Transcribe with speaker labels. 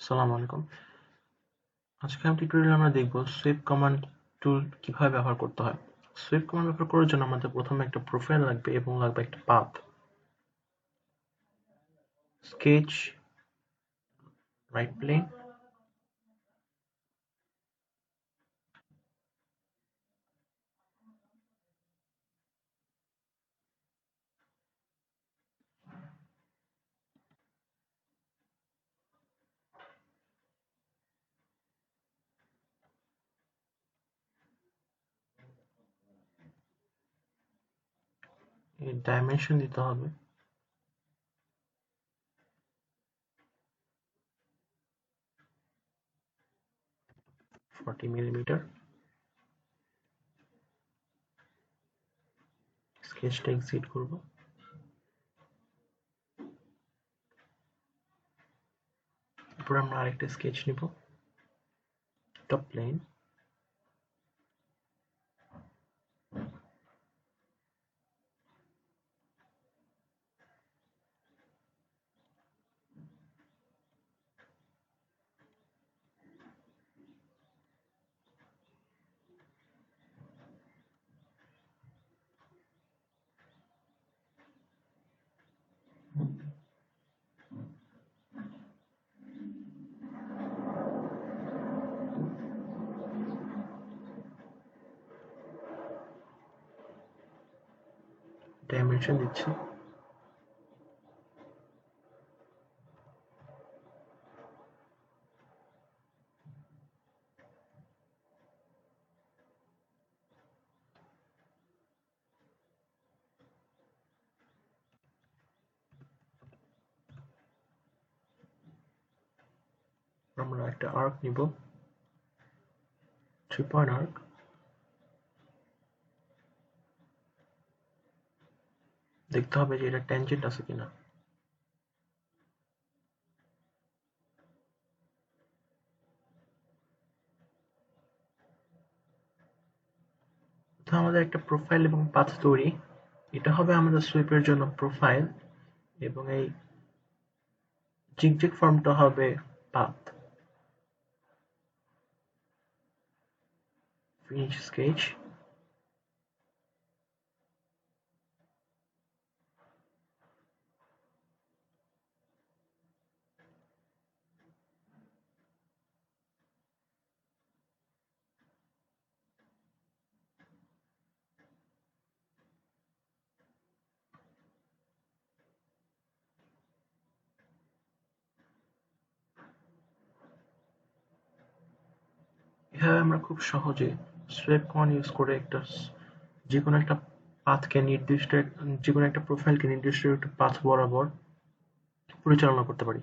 Speaker 1: আসসালামু আলাইকুম। আজকের টিউটোরিয়ালে আমরা দেখব সুইপ কমান্ড টুল কিভাবে ব্যবহার করতে হয়। সুইপ কমান্ড ব্যবহার করার জন্য আমাদের প্রথমে একটা প্রোফাইল লাগবে এবং লাগবে একটা পাথ। স্কেচ, রাইট প্লেন, এর ডাইমেনশন দিতে হবে 40 মিলিমিটার। স্কেচটা এক্সিট করব। এরপর আমরা আরেকটা স্কেচ নিব, টপ প্লেন, ডাইমেনশন দিচ্ছি। আমরা একটা আর্ক নিব, 3 পয়েন্ট আর্ক। দেখতে হবে যে এটা ট্যানজেন্ট আছে কিনা। তো আমাদের একটা প্রোফাইল এবং পাথ তৈরি। এটা হবে আমাদের সুইপের জন্য প্রোফাইল এবং এই জিগজ্যাগ ফর্মটা হবে পাথ। Finish sketch. এভাবে আমরা খুব সহজে সোয়েপ কমান্ড ইউজ করে যেকোনো একটা পাথকে নির্দিষ্ট যে কোনো একটা প্রোফাইলকে নির্দিষ্ট একটা পাথ বরাবর পরিচালনা করতে পারি।